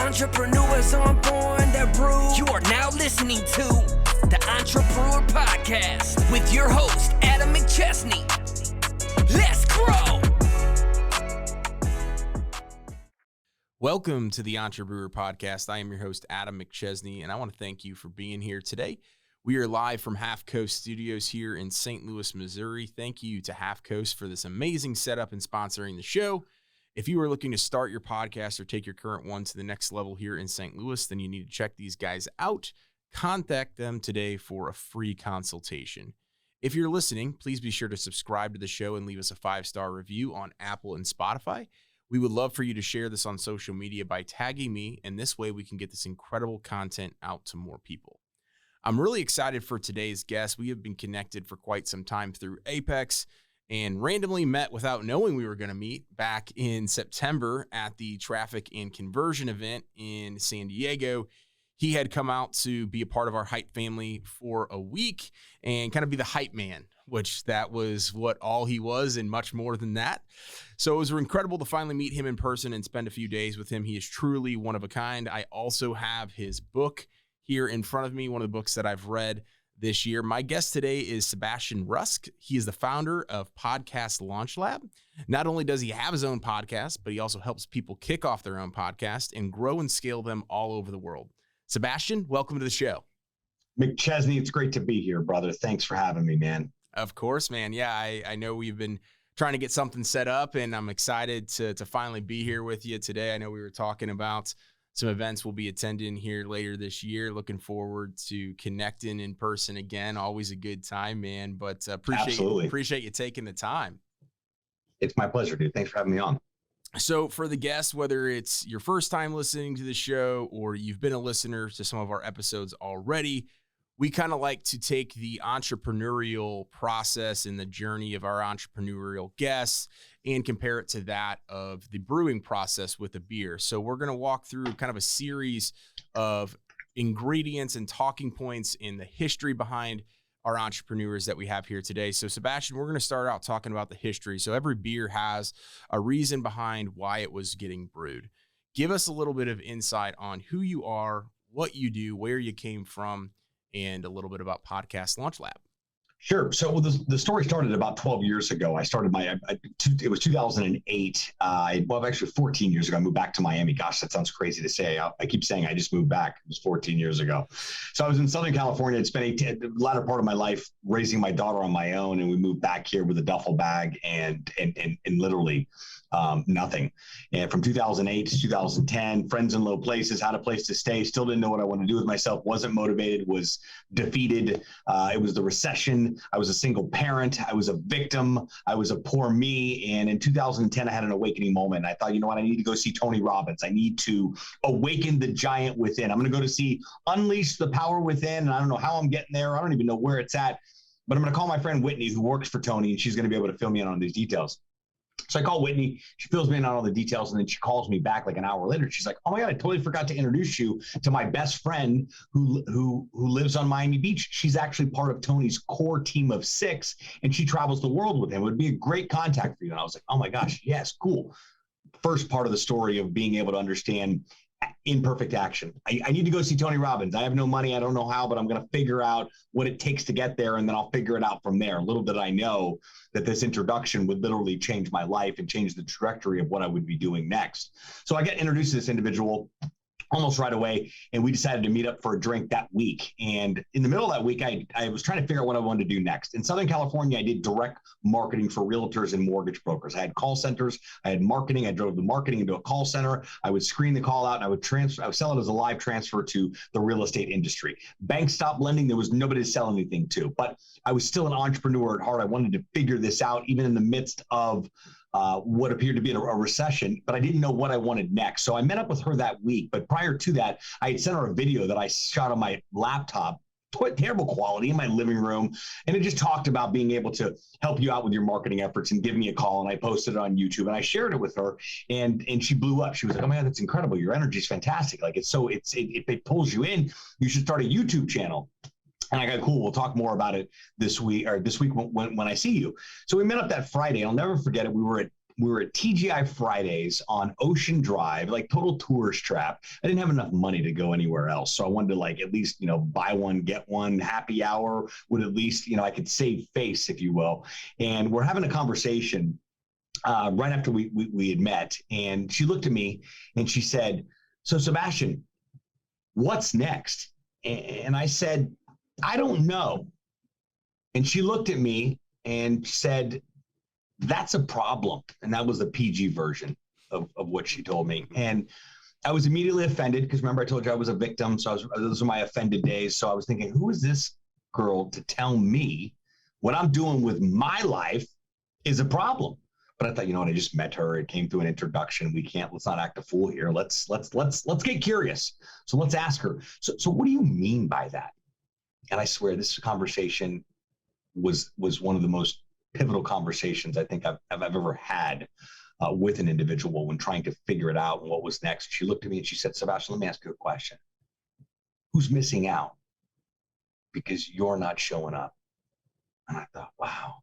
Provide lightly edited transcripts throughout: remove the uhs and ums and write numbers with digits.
Entrepreneurs aren't born, they're brewed. You are now listening to the Entrepreneur Podcast with your host, Adam McChesney. Let's grow! Welcome to the Entrepreneur Podcast. I am your host, Adam McChesney, and I want to thank you for being here today. We are live from Half Coast Studios here in St. Louis, Missouri. Thank you to Half Coast for this amazing setup and sponsoring the show. If you are looking to start your podcast or take your current one to the next level here in St. Louis, then you need to check these guys out. Contact them today for a free consultation. If you're listening, please be sure to subscribe to the show and leave us a 5-star review on Apple and Spotify. We would love for you to share this on social media by tagging me, and this way we can get this incredible content out to more people. I'm really excited for today's guest. We have been connected for quite some time through Apex and randomly met without knowing we were going to meet back in September at the Traffic and Conversion event in San Diego. He had come out to be a part of our Hite family for a week and kind of be the hype man, which that was what all he was and much more than that. So it was incredible to finally meet him in person and spend a few days with him. He is truly one of a kind. I also have his book here in front of me, one of the books that I've read this year. My guest today is Sebastian Rusk. He is the founder of Podcast Launch Lab. Not only does he have his own podcast, but he also helps people kick off their own podcast and grow and scale them all over the world. Sebastian, welcome to the show. McChesney, it's great to be here, brother. Thanks for having me, man. Of course, man. Yeah, I know we've been trying to get something set up, and I'm excited to finally be here with you today. I know we were talking about some events we'll be attending here later this year. Looking forward to connecting in person again. Always a good time, man. But appreciate you taking the time. It's my pleasure, dude. Thanks for having me on. So for the guests, whether it's your first time listening to the show or you've been a listener to some of our episodes already, we kind of like to take the entrepreneurial process and the journey of our entrepreneurial guests and compare it to that of the brewing process with a beer. So we're going to walk through kind of a series of ingredients and talking points in the history behind our entrepreneurs that we have here today. So Sebastian, we're going to start out talking about the history. So every beer has a reason behind why it was getting brewed. Give us a little bit of insight on who you are, what you do, where you came from, and a little bit about Podcast Launch Lab. Sure. So the story started about 12 years ago. I started it was 2008. Actually 14 years ago, I moved back to Miami. Gosh, that sounds crazy to say. I keep saying I just moved back. It was 14 years ago. So I was in Southern California. I'd spent the latter part of my life raising my daughter on my own. And we moved back here with a duffel bag and literally nothing. And from 2008 to 2010, friends in low places, had a place to stay, still didn't know what I wanted to do with myself, wasn't motivated, was defeated. It was the recession. I was a single parent. I was a victim. I was a poor me. And in 2010, I had an awakening moment. I thought, you know what? I need to go see Tony Robbins. I need to awaken the giant within. I'm going to go to see Unleash the Power Within. And I don't know how I'm getting there. I don't even know where it's at. But I'm going to call my friend Whitney, who works for Tony, and she's going to be able to fill me in on these details. So I call Whitney, she fills me in on all the details, and then she calls me back like an hour later. She's like, oh my God, I totally forgot to introduce you to my best friend who lives on Miami Beach. She's actually part of Tony's core team of 6, and she travels the world with him. It would be a great contact for you. And I was like, oh my gosh, yes, cool. First part of the story of being able to understand imperfect action. I need to go see Tony Robbins. I have no money. I don't know how, but I'm going to figure out what it takes to get there, and then I'll figure it out from there. Little did I know that this introduction would literally change my life and change the trajectory of what I would be doing next. So I get introduced to this individual almost right away, and we decided to meet up for a drink that week. And in the middle of that week, I was trying to figure out what I wanted to do next. In Southern California, I did direct marketing for realtors and mortgage brokers. I had call centers, I had marketing. I drove the marketing into a call center. I would screen the call out, and I would sell it as a live transfer to the real estate industry. Banks stopped lending. There was nobody to sell anything to, but I was still an entrepreneur at heart. I wanted to figure this out, even in the midst of what appeared to be a recession, but I didn't know what I wanted next. So I met up with her that week. But prior to that, I had sent her a video that I shot on my laptop, terrible quality, in my living room. And it just talked about being able to help you out with your marketing efforts, and give me a call. And I posted it on YouTube, and I shared it with her, and she blew up. She was like, oh my God, that's incredible. Your energy is fantastic. Like it pulls you in. You should start a YouTube channel. And I got, cool, we'll talk more about it this week when I see you. So we met up that Friday. I'll never forget it. We were at We were at TGI Fridays on Ocean Drive, like total tourist trap. I didn't have enough money to go anywhere else. So I wanted to like at least, buy one, get one. Happy hour would at least, I could save face, if you will. And we're having a conversation right after we had met. And she looked at me and she said, "So Sebastian, what's next?" And I said, "I don't know." And she looked at me and said, "That's a problem." And that was the PG version of what she told me. And I was immediately offended because remember I told you I was a victim. So those are my offended days. So I was thinking, who is this girl to tell me what I'm doing with my life is a problem? But I thought, you know what? I just met her. It came through an introduction. Let's not act a fool here. Let's get curious. So let's ask her. So what do you mean by that? And I swear this conversation was one of the most pivotal conversations I think I've ever had with an individual when trying to figure it out and what was next. She looked at me and she said, "Sebastian, let me ask you a question. Who's missing out because you're not showing up?" And I thought, wow,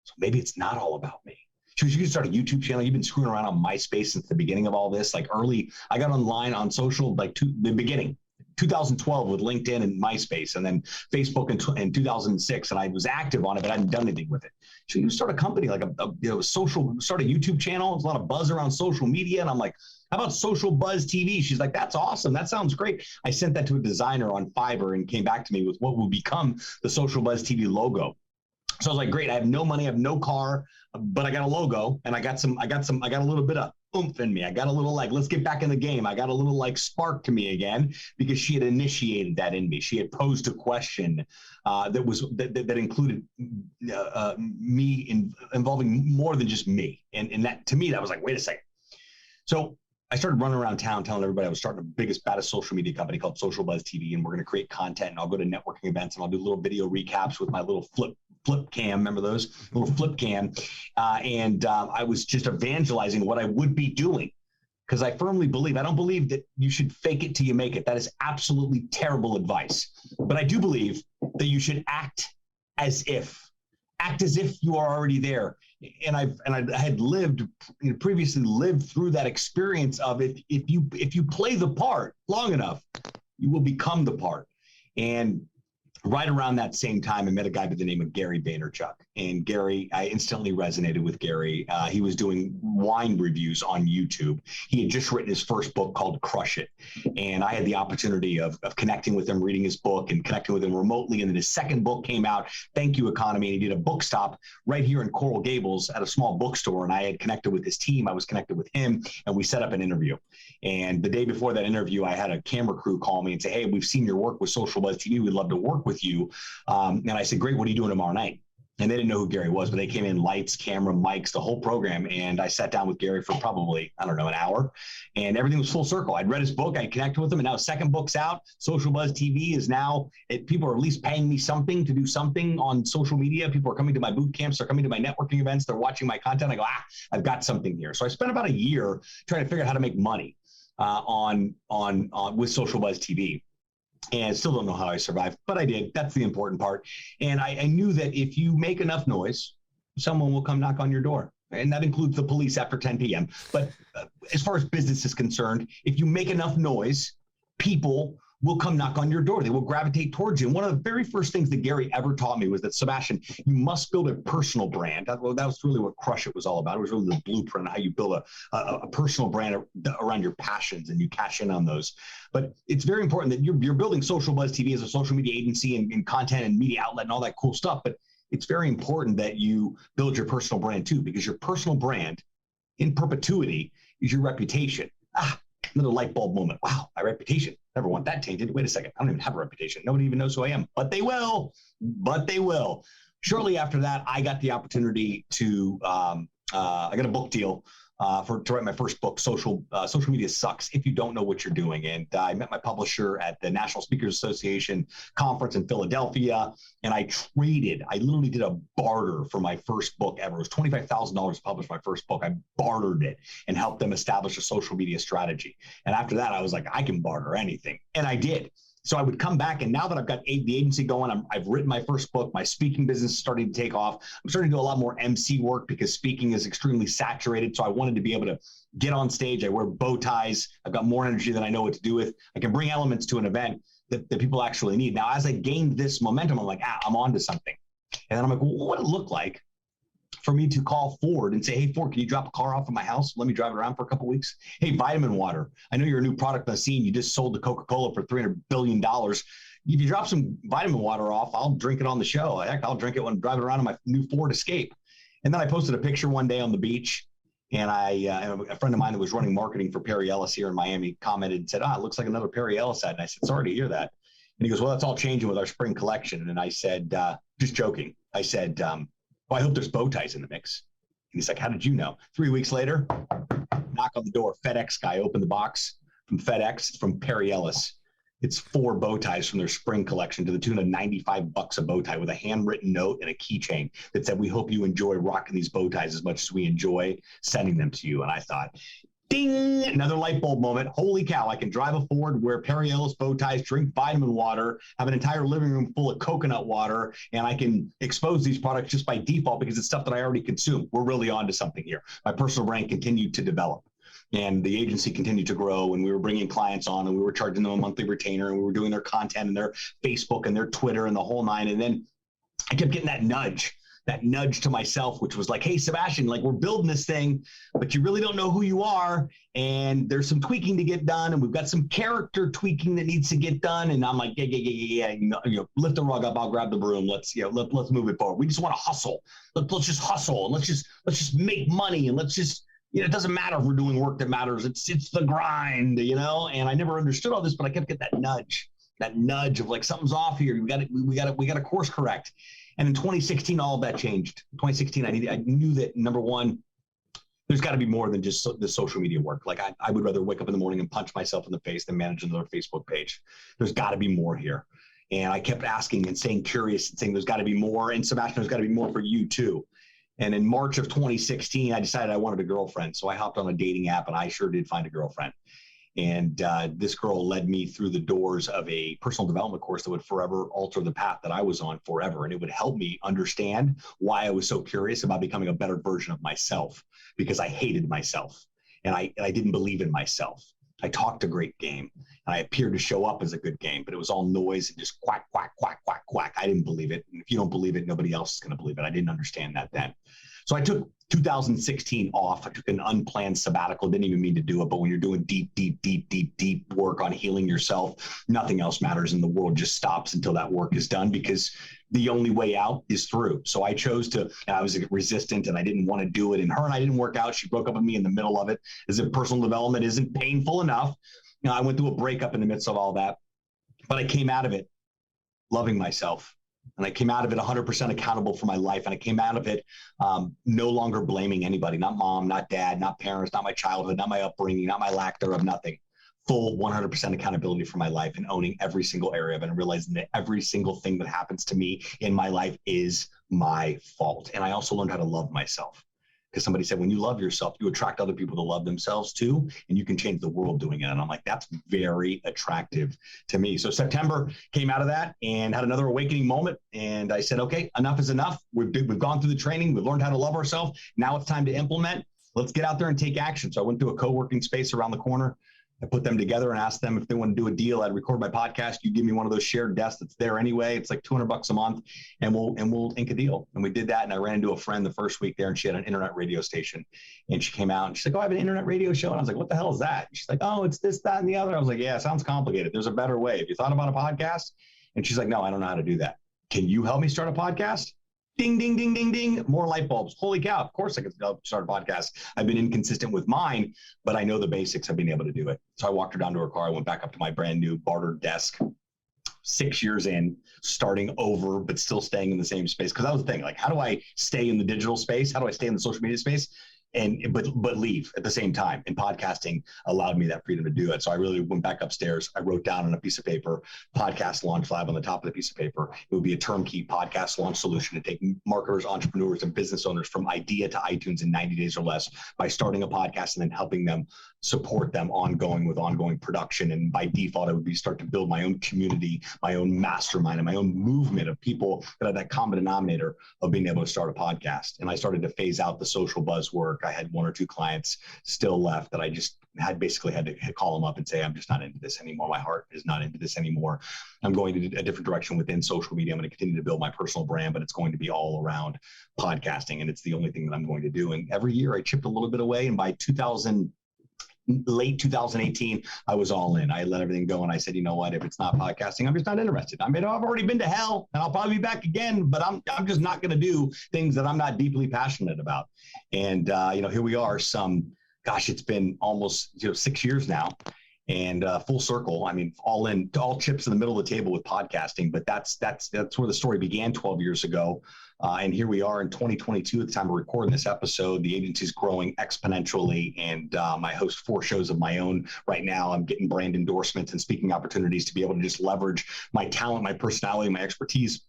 so maybe it's not all about me. She goes, "You can start a YouTube channel. You've been screwing around on MySpace since the beginning of all this. Like I got online on social like the beginning. 2012 with LinkedIn and MySpace, and then Facebook in 2006, and I was active on it, but I hadn't done anything with it. So you start a company like start a YouTube channel. There's a lot of buzz around social media, and I'm like, how about Social Buzz TV? She's like, "That's awesome. That sounds great." I sent that to a designer on Fiverr and came back to me with what would become the Social Buzz TV logo. So I was like, great. I have no money, I have no car, but I got a logo, and I got a little bit of oomph in me. I got a little let's get back in the game. I got a little spark to me again because she had initiated that in me. She had posed a question that included me involving more than just me. And that to me, that was like, wait a second. So I started running around town telling everybody I was starting the biggest, baddest social media company called Social Buzz TV, and we're going to create content, and I'll go to networking events, and I'll do little video recaps with my little flip cam. Remember those? Little flip cam. And I was just evangelizing what I would be doing because I firmly believe, I don't believe that you should fake it till you make it. That is absolutely terrible advice. But I do believe that you should act as if you are already there. And I had previously lived through that experience of if you play the part long enough, you will become the part. And right around that same time, I met a guy by the name of Gary Vaynerchuk. And Gary, I instantly resonated with Gary. He was doing wine reviews on YouTube. He had just written his first book called Crush It. And I had the opportunity of connecting with him, reading his book and connecting with him remotely. And then his second book came out, Thank You Economy. And he did a book stop right here in Coral Gables at a small bookstore. And I had connected with his team. I was connected with him, and we set up an interview. And the day before that interview, I had a camera crew call me and say, "Hey, we've seen your work with Social Buzz TV. We'd love to work with you." And I said, "Great, what are you doing tomorrow night?" And they didn't know who Gary was, but they came in, lights, camera, mics, the whole program. And I sat down with Gary for probably, an hour, and everything was full circle. I'd read his book, I connected with him, and now second book's out. Social Buzz TV is now, people are at least paying me something to do something on social media. People are coming to my boot camps, they're coming to my networking events, they're watching my content. I go, I've got something here. So I spent about a year trying to figure out how to make money with Social Buzz TV. And still don't know how I survived, but I did. That's the important part. And I knew that if you make enough noise, someone will come knock on your door. And that includes the police after 10 p.m. But as far as business is concerned, if you make enough noise, people will come knock on your door. They will gravitate towards you. And one of the very first things that Gary ever taught me was that, Sebastian, you must build a personal brand. That was really what Crush It was all about. It was really the blueprint on how you build a personal brand around your passions and you cash in on those. But it's very important that you're building Social Buzz TV as a social media agency and content and media outlet and all that cool stuff. But it's very important that you build your personal brand too, because your personal brand in perpetuity is your reputation. Another light bulb moment. Wow, my reputation. Never want that tainted. Wait a second. I don't even have a reputation. Nobody even knows who I am, but they will. Shortly after that, I got the opportunity to, I got a book deal to write my first book, Social Media Sucks If You Don't Know What You're Doing. And I met my publisher at the National Speakers Association conference in Philadelphia. And I literally did a barter for my first book ever. It was $25,000 to publish my first book. I bartered it and helped them establish a social media strategy. And after that, I was like, I can barter anything. And I did. So I would come back, and now that I've got the agency going, I've written my first book, my speaking business is starting to take off. I'm starting to do a lot more MC work because speaking is extremely saturated. So I wanted to be able to get on stage. I wear bow ties. I've got more energy than I know what to do with. I can bring elements to an event that people actually need. Now, as I gained this momentum, I'm like, I'm onto something. And then I'm like, well, what would it look like for me to call Ford and say, hey, Ford, can you drop a car off at my house? Let me drive it around for a couple of weeks. Hey, vitamin water. I know you're a new product on the scene. You just sold to Coca-Cola for $300 billion. If you drop some vitamin water off, I'll drink it on the show. Heck, I'll drink it when I'm driving around in my new Ford Escape. And then I posted a picture one day on the beach. And a friend of mine that was running marketing for Perry Ellis here in Miami commented and said, it looks like another Perry Ellis ad. And I said, sorry to hear that. And he goes, well, that's all changing with our spring collection. And I said, just joking. I said, well, I hope there's bow ties in the mix. And he's like, how did you know? 3 weeks later, knock on the door. FedEx guy opened the box from FedEx. It's from Perry Ellis. It's 4 bow ties from their spring collection to the tune of $95 a bow tie with a handwritten note and a keychain that said, we hope you enjoy rocking these bow ties as much as we enjoy sending them to you. And I thought, ding, another light bulb moment. Holy cow, I can drive a Ford, wear Perry Ellis bow ties, drink vitamin water, have an entire living room full of coconut water, and I can expose these products just by default because it's stuff that I already consume. We're really onto something here. My personal brand continued to develop. And the agency continued to grow, and we were bringing clients on, and we were charging them a monthly retainer, and we were doing their content and their Facebook and their Twitter and the whole nine. And then I kept getting that nudge to myself, which was like, hey, Sebastian, like, we're building this thing, but you really don't know who you are. And there's some tweaking to get done. And we've got some character tweaking that needs to get done. And I'm like, yeah. You know, lift the rug up. I'll grab the broom. Let's move it forward. We just want to hustle. Let's just hustle. And let's just make money. And let's just, it doesn't matter if we're doing work that matters. It's the grind, and I never understood all this, but I kept getting that nudge of like, something's off here. We got to course correct. And in 2016, all of that changed. In 2016, I knew that, number one, there's got to be more than just the social media work. Like I would rather wake up in the morning and punch myself in the face than manage another Facebook page. There's got to be more here. And I kept asking and staying curious and saying, there's got to be more. And Sebastian, there's got to be more for you too. And in March of 2016, I decided I wanted a girlfriend. So I hopped on a dating app, and I sure did find a girlfriend. And this girl led me through the doors of a personal development course that would forever alter the path that I was on forever. And it would help me understand why I was so curious about becoming a better version of myself, because I hated myself and I didn't believe in myself. I talked a great game and I appeared to show up as a good game, but it was all noise and just quack, quack, quack, quack, quack. I didn't believe it. And if you don't believe it, nobody else is going to believe it. I didn't understand that then. So I took 2016 off. I took an unplanned sabbatical. Didn't even mean to do it. But when you're doing deep work on healing yourself, nothing else matters. And the world just stops until that work is done, because the only way out is through. So I chose to, and I was resistant and I didn't want to do it. And her and I didn't work out. She broke up with me in the middle of it, as if personal development isn't painful enough. I went through a breakup in the midst of all that, but I came out of it loving myself. And I came out of it 100% accountable for my life. And I came out of it no longer blaming anybody, not mom, not dad, not parents, not my childhood, not my upbringing, not my lack thereof, nothing. Full 100% accountability for my life and owning every single area of it and realizing that every single thing that happens to me in my life is my fault. And I also learned how to love myself. Because somebody said, when you love yourself, you attract other people to love themselves too, and you can change the world doing it. And I'm like, that's very attractive to me. So September came out of that and had another awakening moment. And I said, okay, enough is enough. We've gone through the training. We've learned how to love ourselves. Now it's time to implement. Let's get out there and take action. So I went to a co-working space around the corner. I put them together and asked them if they want to do a deal. I'd record my podcast. You give me one of those shared desks that's there anyway. It's like $200 a month, and we'll ink a deal. And we did that. And I ran into a friend the first week there, and she had an internet radio station. And she came out and she's like, "Oh, I have an internet radio show." And I was like, "What the hell is that?" And she's like, "Oh, it's this, that, and the other." I was like, "Yeah, it sounds complicated. There's a better way. Have you thought about a podcast?" And she's like, "No, I don't know how to do that. Can you help me start a podcast?" Ding, ding, ding, ding, ding. More light bulbs. Holy cow. Of course I could start a podcast. I've been inconsistent with mine, but I know the basics. I've been able to do it. So I walked her down to her car. I went back up to my brand new barter desk, 6 years in, starting over, but still staying in the same space. Because that was the thing. Like, how do I stay in the digital space? How do I stay in the social media space? but leave at the same time. And podcasting allowed me that freedom to do it. So I really went back upstairs. I wrote down on a piece of paper, podcast launch lab on the top of the piece of paper. It would be a turnkey podcast launch solution to take marketers, entrepreneurs, and business owners from idea to iTunes in 90 days or less by starting a podcast and then helping them support them with ongoing production. And by default, I would start to build my own community, my own mastermind, and my own movement of people that had that common denominator of being able to start a podcast. And I started to phase out the social buzz work. I had 1 or 2 clients still left that I just had to call them up and say, I'm just not into this anymore. My heart is not into this anymore. I'm going to a different direction within social media. I'm going to continue to build my personal brand, but it's going to be all around podcasting. And it's the only thing that I'm going to do. And every year I chipped a little bit away. And by late 2018, I was all in. I let everything go. And I said, you know what, if it's not podcasting, I'm just not interested. I mean, I've already been to hell and I'll probably be back again, but I'm just not going to do things that I'm not deeply passionate about. And, here we are it's been almost 6 years now, and full circle. I mean, all chips in the middle of the table with podcasting, but that's where the story began 12 years ago. And here we are in 2022 at the time of recording this episode. The agency's growing exponentially, and I host 4 shows of my own right now. I'm getting brand endorsements and speaking opportunities to be able to just leverage my talent, my personality, my expertise,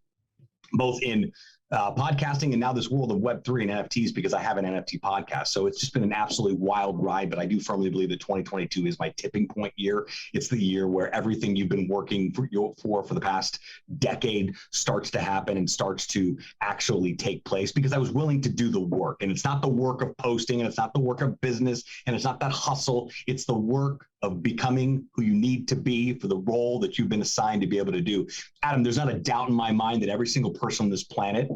both in podcasting and now this world of Web3 and NFTs, because I have an NFT podcast. So it's just been an absolutely wild ride, but I do firmly believe that 2022 is my tipping point year. It's the year where everything you've been working for the past decade starts to happen and starts to actually take place, because I was willing to do the work. And it's not the work of posting, and it's not the work of business, and it's not that hustle. It's the work of becoming who you need to be for the role that you've been assigned to be able to do. Adam, there's not a doubt in my mind that every single person on this planet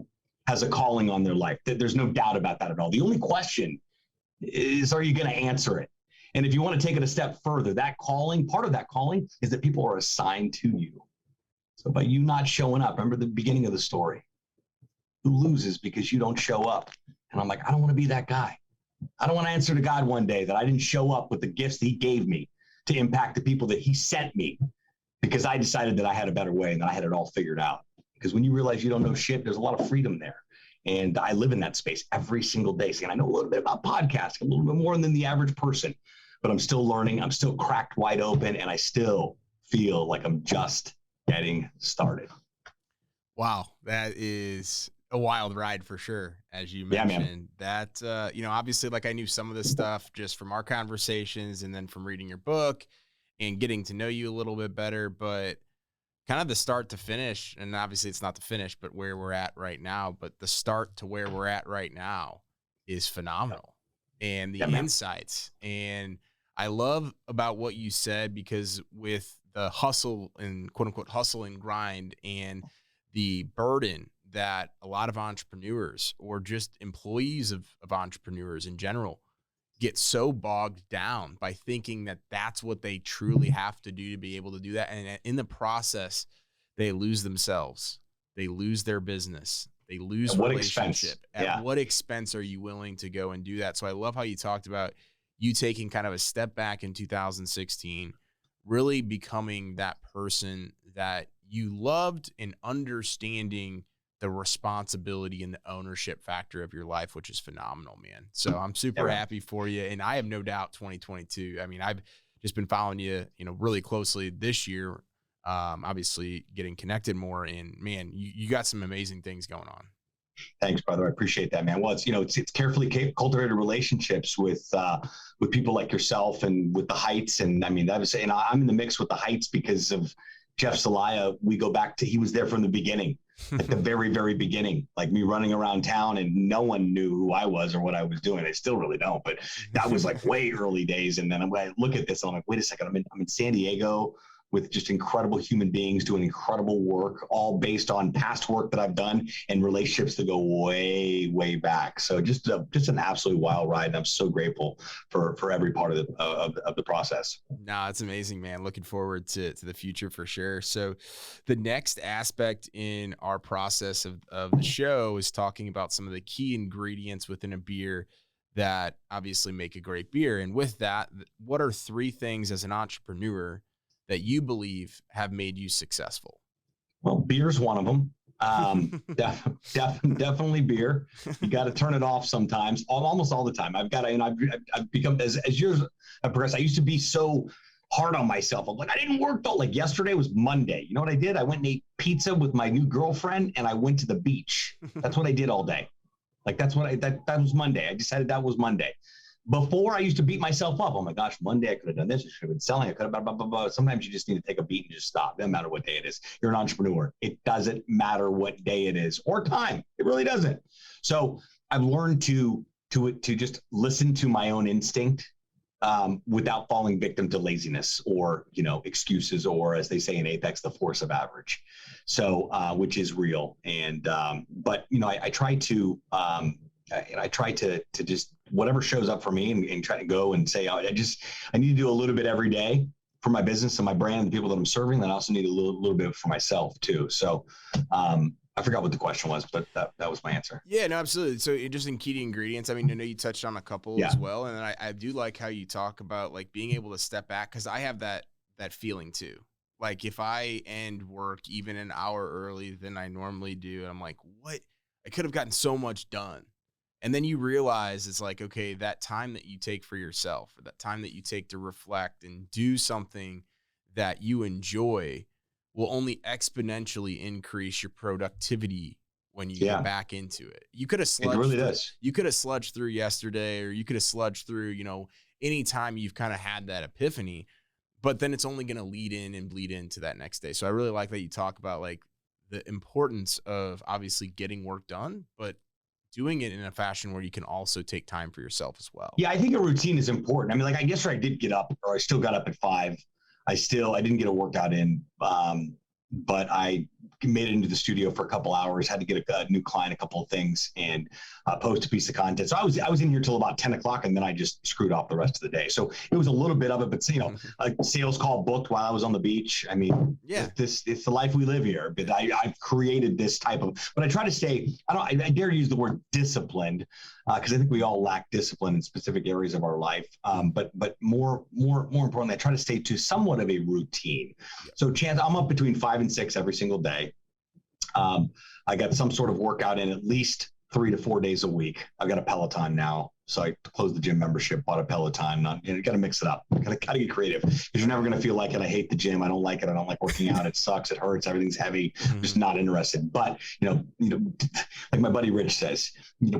has a calling on their life. There's no doubt about that at all. The only question is, are you going to answer it? And if you want to take it a step further, part of that calling is that people are assigned to you. So by you not showing up, remember the beginning of the story, who loses because you don't show up? And I'm like, I don't want to be that guy. I don't want to answer to God one day that I didn't show up with the gifts that he gave me to impact the people that he sent me, because I decided that I had a better way and that I had it all figured out. Because when you realize you don't know shit, there's a lot of freedom there. And I live in that space every single day. And I know a little bit about podcasting, a little bit more than the average person, but I'm still learning. I'm still cracked wide open, and I still feel like I'm just getting started. Wow. That is a wild ride for sure. As you mentioned, that, obviously, like, I knew some of this stuff just from our conversations and then from reading your book and getting to know you a little bit better, but kind of the start to finish, and obviously it's not the finish, but where we're at right now, but the start to where we're at right now is phenomenal. And the insights, and I love about what you said, because with the hustle and quote unquote hustle and grind and the burden that a lot of entrepreneurs or just employees of entrepreneurs in general get so bogged down by thinking that that's what they truly have to do to be able to do that. And in the process, they lose themselves. They lose their business. They lose relationship. At what expense are you willing to go and do that? So I love how you talked about you taking kind of a step back in 2016, really becoming that person that you loved and understanding the responsibility and the ownership factor of your life, which is phenomenal, man. So I'm super happy for you. And I have no doubt 2022, I mean, I've just been following you, really closely this year, obviously getting connected more, and man, you got some amazing things going on. Thanks, brother. I appreciate that, man. Well, it's carefully cultivated relationships with people like yourself and with the Hites. And I mean, I'm in the mix with the Hites because of Jeff Zelaya. We go back to, he was there from the beginning. At the very, very beginning, like me running around town, and no one knew who I was or what I was doing. They still really don't, but that was like way early days. And then I look at this and I'm like, wait a second, I'm in San Diego with just incredible human beings doing incredible work, all based on past work that I've done and relationships that go way, way back. So just an absolutely wild ride. And I'm so grateful for every part of the process. No, it's amazing, man. Looking forward to the future for sure. So the next aspect in our process of the show is talking about some of the key ingredients within a beer that obviously make a great beer. And with that, what are 3 things as an entrepreneur that you believe have made you successful? Well, beer's one of them. Definitely beer. You got to turn it off sometimes, almost all the time. I've got to, and I've become, as years have progressed, I used to be so hard on myself. I'm like, I didn't work though. Like yesterday was Monday. You know what I did? I went and ate pizza with my new girlfriend and I went to the beach. That's what I did all day. Like that's what that was Monday. I decided that was Monday. Before I used to beat myself up. Oh my gosh, Monday I could have done this. I should have been selling. I could have blah, blah, blah, blah. Sometimes you just need to take a beat and just stop. It doesn't matter what day it is. You're an entrepreneur. It doesn't matter what day it is or time. It really doesn't. So I've learned to just listen to my own instinct without falling victim to laziness or, excuses, or as they say in Apex, the force of average. So, which is real. And, but, I try to, I try to just whatever shows up for me and try to go and say, I need to do a little bit every day for my business and my brand and the people that I'm serving. Then I also need a little bit for myself too. So, I forgot what the question was, but that was my answer. Yeah, no, absolutely. So just in key ingredients, I mean, I know you touched on a couple as well. And I do like how you talk about like being able to step back. Cause I have that feeling too. Like if I end work even an hour early than I normally do, I'm like, what? I could have gotten so much done. And then you realize it's like, okay, that time that you take for yourself, or that time that you take to reflect and do something that you enjoy will only exponentially increase your productivity when you get back into it. You could have sludged. It really does. You could have sludged through yesterday, or you could have sludged through, any time you've kind of had that epiphany, but then it's only going to lead in and bleed into that next day. So I really like that you talk about like the importance of obviously getting work done, but doing it in a fashion where you can also take time for yourself as well. Yeah, I think a routine is important. I mean, like, I guess I did get up, or I still got up at 5. I didn't get a workout in, but I made it into the studio for a couple hours, had to get a new client, a couple of things, and post a piece of content. So I was in here till about 10 o'clock, and then I just screwed off the rest of the day. So it was a little bit of it, but a sales call booked while I was on the beach. I mean, it's the life we live here. But I've created this type of, but I try to stay, I dare use the word disciplined, because I think we all lack discipline in specific areas of our life. But more importantly, I try to stay to somewhat of a routine. So I'm up between 5 and 6 every single day. I got some sort of workout in at least 3 to 4 days a week. I've got a Peloton now, so I closed the gym membership, bought a Peloton. You got to mix it up. Got to get creative, because you're never going to feel like it. I hate the gym. I don't like it. I don't like working out. It sucks. It hurts. Everything's heavy. I'm just not interested. But like my buddy Rich says,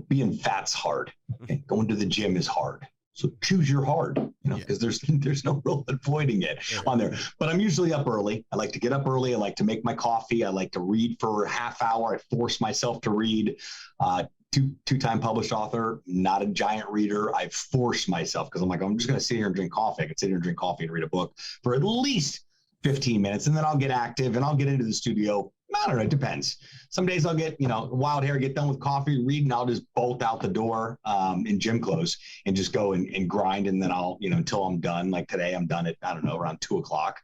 being fat's hard. Okay? Going to the gym is hard. So choose your hard, because there's no real avoiding it on there. But I'm usually up early. I like to get up early. I like to make my coffee. I like to read for a half hour. I force myself to read. Two-time published author, not a giant reader. I force myself, because I'm like, I'm just going to sit here and drink coffee. I can sit here and drink coffee and read a book for at least 15 minutes, and then I'll get active and I'll get into the studio. I don't know. It depends. Some days I'll get, wild hair, get done with coffee, read, and I'll just bolt out the door in gym clothes and just go and grind. And then I'll, until I'm done. Like today, I'm done at, around 2 o'clock,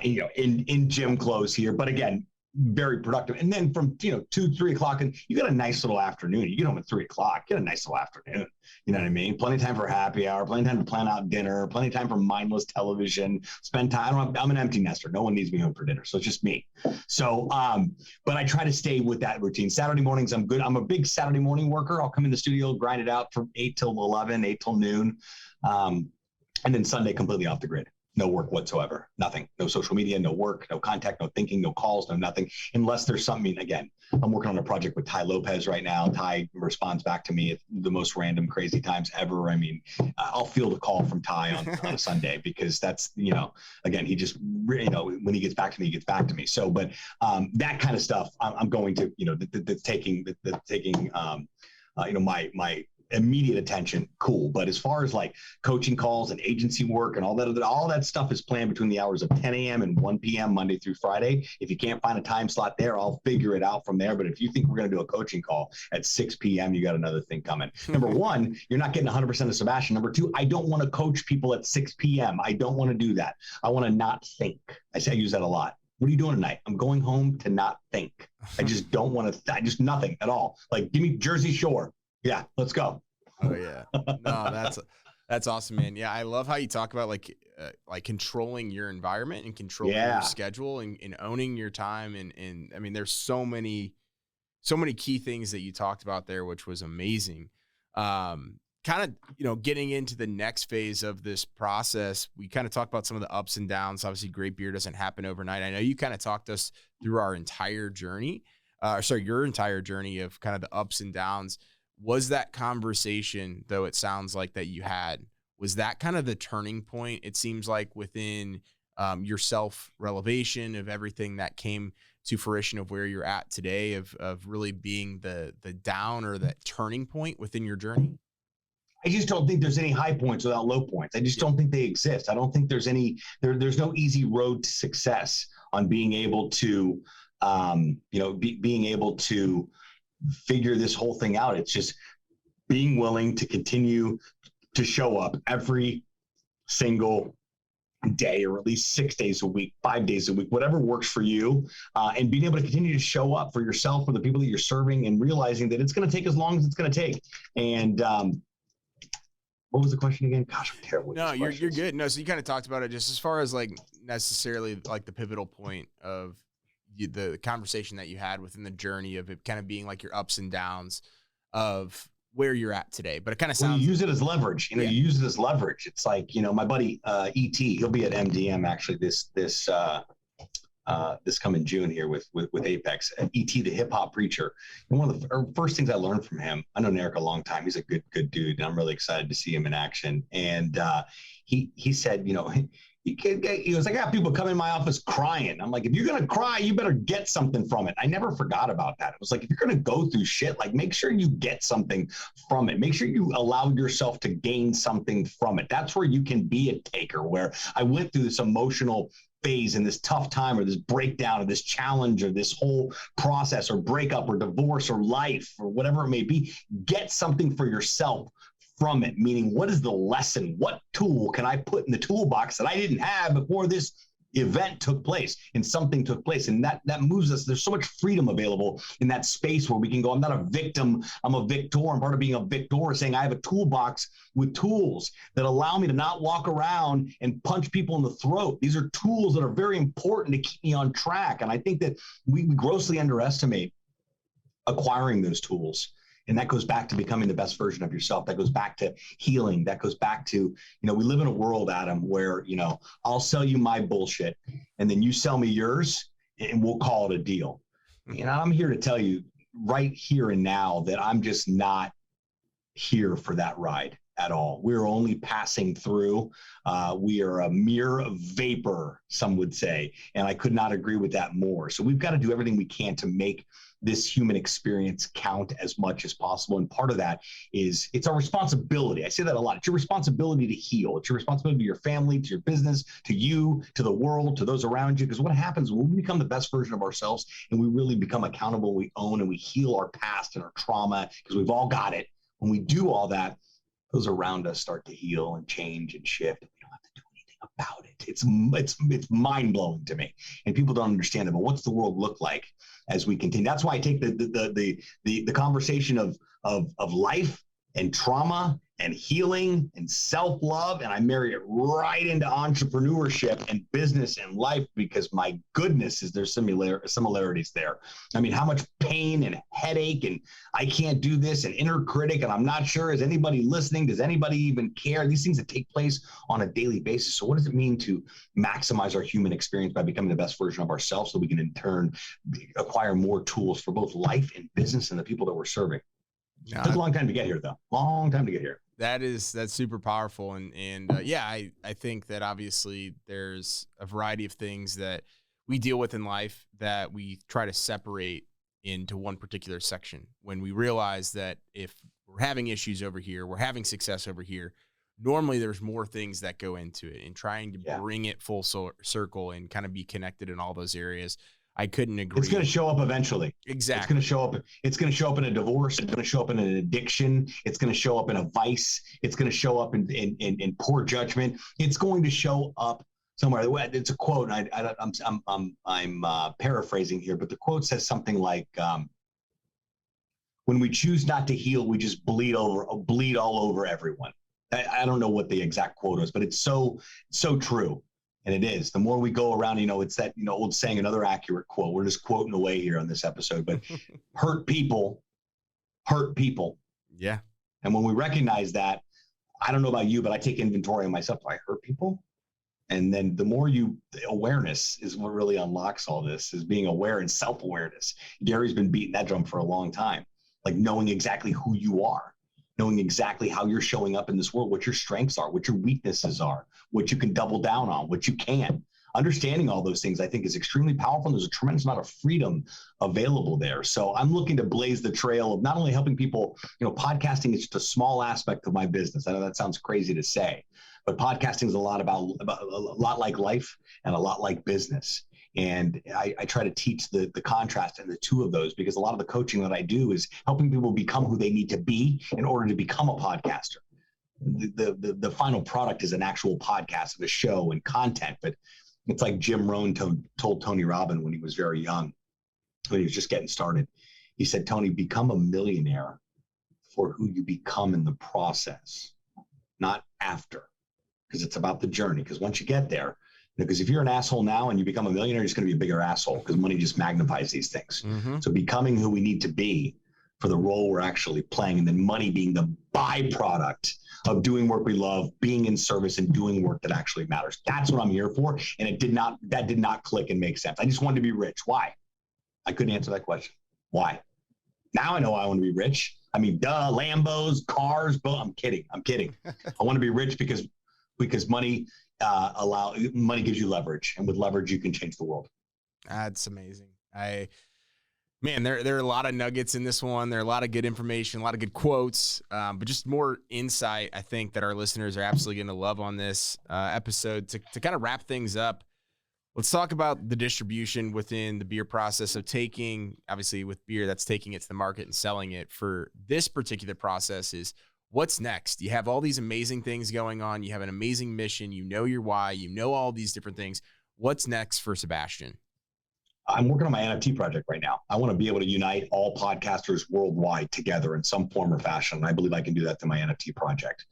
in gym clothes here. But again, very productive. And then from, 2, 3 o'clock, and you got a nice little afternoon. You get home at 3 o'clock, get a nice little afternoon. You know what I mean? Plenty of time for happy hour, plenty of time to plan out dinner, plenty of time for mindless television, spend time. I'm an empty nester. No one needs me home for dinner. So it's just me. So, but I try to stay with that routine. Saturday mornings, I'm good. I'm a big Saturday morning worker. I'll come in the studio, grind it out from 8 till 11, 8 till noon. And then Sunday, completely off the grid. No work whatsoever, nothing, no social media, no work, no contact, no thinking, no calls, no nothing, unless there's something. Again, I'm working on a project with Ty Lopez right now. Ty responds back to me at the most random, crazy times ever. I mean, I'll field a call from Ty on a Sunday, because that's, again, he just, when he gets back to me, he gets back to me. So, but that kind of stuff, I'm going to, that's taking my immediate attention, cool. But as far as like coaching calls and agency work and all that stuff is planned between the hours of 10 a.m. and 1 p.m. Monday through Friday. If you can't find a time slot there, I'll figure it out from there. But if you think we're going to do a coaching call at 6 p.m., you got another thing coming. Number one, you're not getting 100% of Sebastian. Number two, I don't want to coach people at 6 p.m. I don't want to do that. I want to not think. I use that a lot. What are you doing tonight? I'm going home to not think. I just don't want to, just nothing at all. Like, give me Jersey Shore. Yeah, let's go. Oh yeah. No, that's awesome, man. Yeah. I love how you talk about like like controlling your environment and controlling your schedule and owning your time. And I mean, there's so many key things that you talked about there, which was amazing. Kind of, you know, getting into the next phase of this process, we kind of talked about some of the ups and downs. Obviously, great beer doesn't happen overnight. I know you kind of talked us through our entire journey, your entire journey of kind of the ups and downs. Was that conversation, though it sounds like that you had, was that kind of the turning point? It seems like within your self-revelation of everything that came to fruition of where you're at today, of really being the down or the turning point within your journey? I just don't think there's any high points without low points. I just don't think they exist. I don't think there's there's no easy road to success on being able to, being able to figure this whole thing out. It's just being willing to continue to show up every single day, or at least 6 days a week, 5 days a week, whatever works for you, and being able to continue to show up for yourself, for the people that you're serving, and realizing that it's going to take as long as it's going to take. And what was the question again? Gosh, I'm terrible. No, you're good. No, so you kind of talked about it just as far as like necessarily like the pivotal point of the conversation that you had within the journey of it kind of being like your ups and downs of where you're at today. But it kind of sounds, you use it as leverage. You use it as leverage. It's like, my buddy E.T., he'll be at MDM actually this coming June here with Apex. E.T., the hip hop preacher. And one of the first things I learned from him, I know Eric a long time. He's a good dude, and I'm really excited to see him in action. And he said, he was like, I have people come in my office crying. I'm like, if you're going to cry, you better get something from it. I never forgot about that. It was like, if you're going to go through shit, like make sure you get something from it. Make sure you allow yourself to gain something from it. That's where you can be a taker, where I went through this emotional phase and this tough time, or this breakdown, or this challenge, or this whole process, or breakup, or divorce, or life, or whatever it may be. Get something for yourself from it, meaning what is the lesson? What tool can I put in the toolbox that I didn't have before this event took place and something took place? And that moves us. There's so much freedom available in that space where we can go, I'm not a victim, I'm a victor. And part of being a victor is saying I have a toolbox with tools that allow me to not walk around and punch people in the throat. These are tools that are very important to keep me on track. And I think that we grossly underestimate acquiring those tools. And that goes back to becoming the best version of yourself. That goes back to healing. That goes back to, we live in a world, Adam, where, I'll sell you my bullshit and then you sell me yours and we'll call it a deal. And I'm here to tell you right here and now that I'm just not here for that ride at all. We're only passing through. We are a mere vapor, some would say. And I could not agree with that more. So we've got to do everything we can to make this human experience count as much as possible. And part of that is it's our responsibility. I say that a lot. It's your responsibility to heal. It's your responsibility to your family, to your business, to you, to the world, to those around you. Because what happens when we become the best version of ourselves and we really become accountable, we own and we heal our past and our trauma, because we've all got it. When we do all that, those around us start to heal and change and shift. We don't have to do anything about it. It's mind-blowing to me. And people don't understand it. But what's the world look like as we continue? That's why I take the conversation of life and trauma and healing and self-love, and I marry it right into entrepreneurship and business and life, because my goodness, is there similarities there. I mean, how much pain and headache and I can't do this and inner critic, and I'm not sure, is anybody listening? Does anybody even care? These things that take place on a daily basis. So what does it mean to maximize our human experience by becoming the best version of ourselves, so we can in turn acquire more tools for both life and business and the people that we're serving? It took a long time to get here, though. Long time to get here. That's super powerful. And I think that obviously there's a variety of things that we deal with in life that we try to separate into one particular section, when we realize that if we're having issues over here, we're having success over here, normally there's more things that go into it, and trying to bring it full circle and kind of be connected in all those areas. I couldn't agree. It's going to show up eventually. Exactly. It's going to show up. It's going to show up in a divorce. It's going to show up in an addiction. It's going to show up in a vice. It's going to show up in poor judgment. It's going to show up somewhere. It's a quote. I'm paraphrasing here, but the quote says something like, "When we choose not to heal, we just bleed all over everyone." I don't know what the exact quote is, but it's so true. And it is. The more we go around, it's that, old saying, another accurate quote. We're just quoting away here on this episode, but hurt people. Yeah. And when we recognize that, I don't know about you, but I take inventory of myself. Do I hurt people? And then the more awareness is what really unlocks all this, is being aware and self-awareness. Gary's been beating that drum for a long time, like knowing exactly who you are, knowing exactly how you're showing up in this world, what your strengths are, what your weaknesses are, what you can double down on, what you can't. Understanding all those things, I think, is extremely powerful. And there's a tremendous amount of freedom available there. So I'm looking to blaze the trail of not only helping people, podcasting is just a small aspect of my business. I know that sounds crazy to say, but podcasting is a lot about a lot like life and a lot like business. And I try to teach the contrast in the two of those, because a lot of the coaching that I do is helping people become who they need to be in order to become a podcaster. The final product is an actual podcast of a show and content, but it's like Jim Rohn told Tony Robbins when he was very young, when he was just getting started. He said, Tony, become a millionaire for who you become in the process, not after, because it's about the journey. Because once you get there, because if you're an asshole now and you become a millionaire, you're just going to be a bigger asshole, because money just magnifies these things. Mm-hmm. So becoming who we need to be for the role we're actually playing, and then money being the byproduct of doing work we love, being in service, and doing work that actually matters. That's what I'm here for. And that did not click and make sense. I just wanted to be rich. Why? I couldn't answer that question. Why? Now I know I want to be rich. I mean, duh, Lambos, cars, but I'm kidding. I want to be rich because money money gives you leverage, and with leverage you can change the world. That's amazing. Man, there are a lot of nuggets in this one. There are a lot of good information, a lot of good quotes, but just more insight, I think, that our listeners are absolutely going to love on this episode. To kind of wrap things up, let's talk about the distribution within the beer process of taking, obviously with beer, that's taking it to the market and selling it. For this particular process is what's next? You have all these amazing things going on. You have an amazing mission. You know your why. You know all these different things. What's next for Sebastian? I'm working on my NFT project right now. I want to be able to unite all podcasters worldwide together in some form or fashion. I believe I can do that through my NFT project.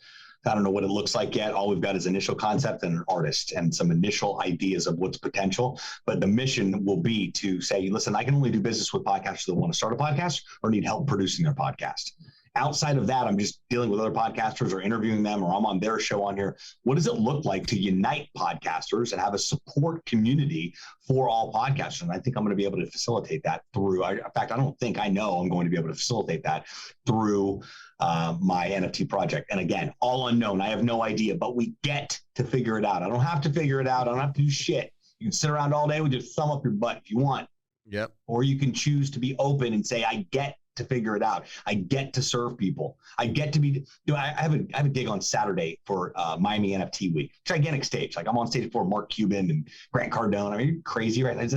I don't know what it looks like yet. All we've got is initial concept and an artist and some initial ideas of what's potential. But the mission will be to say, listen, I can only do business with podcasters that want to start a podcast or need help producing their podcast. Outside of that, I'm just dealing with other podcasters or interviewing them, or I'm on their show on here. What does it look like to unite podcasters and have a support community for all podcasters? And I think I'm going to be able to facilitate that through, in fact, I know I'm going to be able to facilitate that through my NFT project. And again, all unknown. I have no idea, but we get to figure it out. I don't have to figure it out. I don't have to do shit. You can sit around all day with your thumb up your butt if you want. Yep. Or you can choose to be open and say, I get to figure it out. I get to serve people. I get to be, I have a gig on Saturday for Miami NFT Week, gigantic stage. Like I'm on stage for Mark Cuban and Grant Cardone. I mean, you're crazy, right? This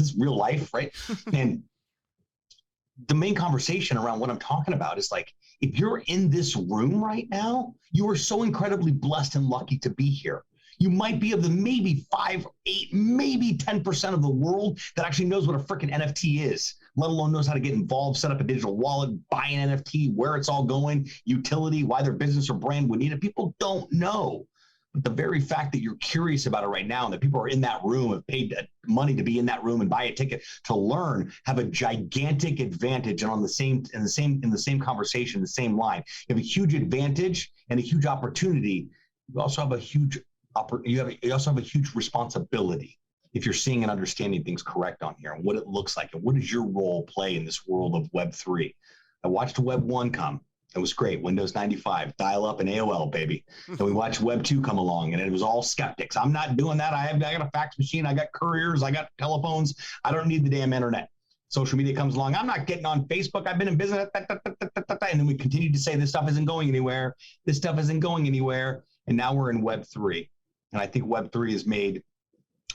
is real life, right? And the main conversation around what I'm talking about is like, if you're in this room right now, you are so incredibly blessed and lucky to be here. You might be of the maybe 5, 8, maybe 10% of the world that actually knows what a freaking NFT is, let alone knows how to get involved, set up a digital wallet, buy an NFT, where it's all going, utility, why their business or brand would need it. People don't know. But the very fact that you're curious about it right now, and that people are in that room, have paid money to be in that room and buy a ticket to learn, have a gigantic advantage. And in the same conversation, the same line, you have a huge advantage and a huge opportunity. You also have a huge responsibility if you're seeing and understanding things correct on here, and what it looks like, and what does your role play in this world of Web3. I watched Web 1 come. It was great. Windows 95, dial-up and AOL, baby. And we watched Web 2 come along, and it was all skeptics. I'm not doing that. I got a fax machine. I got couriers. I got telephones. I don't need the damn internet. Social media comes along. I'm not getting on Facebook. I've been in business. And then we continue to say this stuff isn't going anywhere. This stuff isn't going anywhere. And now we're in Web 3. And I think Web3 has made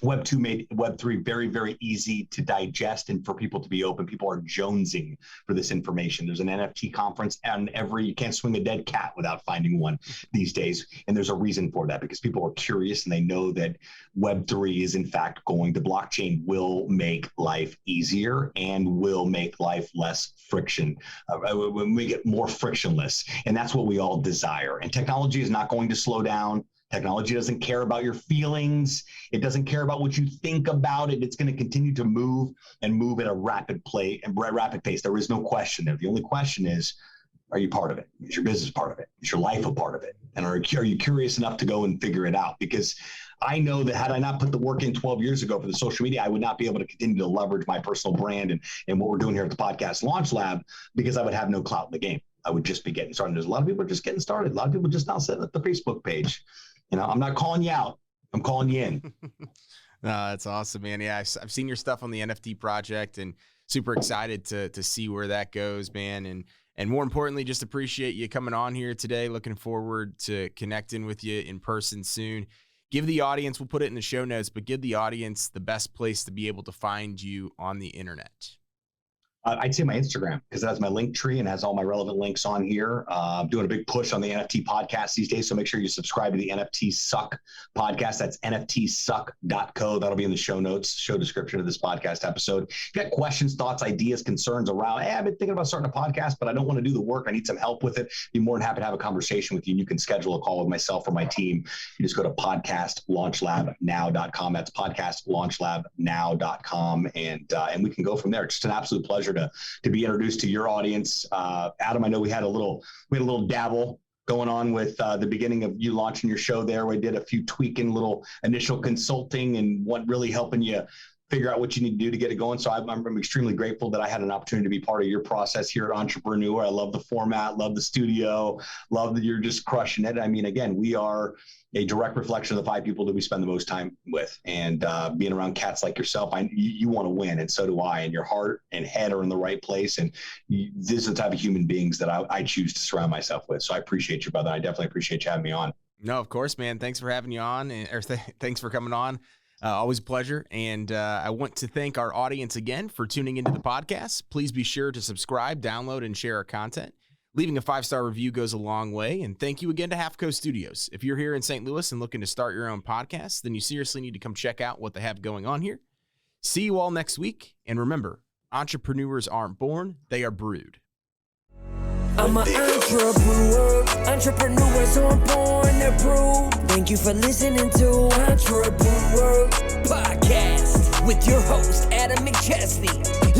Web2 made Web3 very, very easy to digest and for people to be open. People are jonesing for this information. There's an NFT conference, and you can't swing a dead cat without finding one these days. And there's a reason for that, because people are curious and they know that Web3 is in fact going to blockchain will make life easier and will make life less friction. When we get more frictionless, and that's what we all desire. And technology is not going to slow down. Technology doesn't care about your feelings. It doesn't care about what you think about it. It's going to continue to move at a rapid pace. There is no question there. The only question is, are you part of it? Is your business part of it? Is your life a part of it? And are you curious enough to go and figure it out? Because I know that had I not put the work in 12 years ago for the social media, I would not be able to continue to leverage my personal brand and what we're doing here at the Podcast Launch Lab, because I would have no clout in the game. I would just be getting started. There's a lot of people just getting started. A lot of people just now setting up the Facebook page. I'm not calling you out. I'm calling you in. No, that's awesome, man. Yeah, I've seen your stuff on the NFT project and super excited to see where that goes, man. And more importantly, just appreciate you coming on here today. Looking forward to connecting with you in person soon. Give the audience, we'll put it in the show notes, but give the audience the best place to be able to find you on the internet. I'd say my Instagram, because it has my link tree and has all my relevant links on here. I'm doing a big push on the NFT podcast these days, so make sure you subscribe to the NFT Suck podcast. That's nftsuck.co. That'll be in the show notes, show description of this podcast episode. If you got questions, thoughts, ideas, concerns around, I've been thinking about starting a podcast, but I don't want to do the work. I need some help with it. Be more than happy to have a conversation with you. You can schedule a call with myself or my team. You just go to podcastlaunchlabnow.com. That's podcastlaunchlabnow.com, and we can go from there. It's just an absolute pleasure to be introduced to your audience. Adam, I know we had a little dabble going on with the beginning of you launching your show there. We did a few tweaking, little initial consulting, and what really helping you figure out what you need to do to get it going. So I'm extremely grateful that I had an opportunity to be part of your process here at Entrepreneur. I love the format, love the studio, love that you're just crushing it. I mean, again, we are a direct reflection of the 5 people that we spend the most time with, and being around cats like yourself, you want to win, and so do I, and your heart and head are in the right place, and this is the type of human beings that I choose to surround myself with. So I appreciate you, brother. I definitely appreciate you having me on. No, of course, man. Thanks for having you on, thanks for coming on. Always a pleasure. And I want to thank our audience again for tuning into the podcast. Please be sure to subscribe, download, and share our content. Leaving a 5-star review goes a long way. And thank you again to Half Coast Studios. If you're here in St. Louis and looking to start your own podcast, then you seriously need to come check out what they have going on here. See you all next week. And remember, entrepreneurs aren't born, they are brewed. I'm an entrepreneur. Entrepreneurs aren't born, they're brewed. Thank you for listening to Entrepreneur Podcast with your host, Adam McChesney.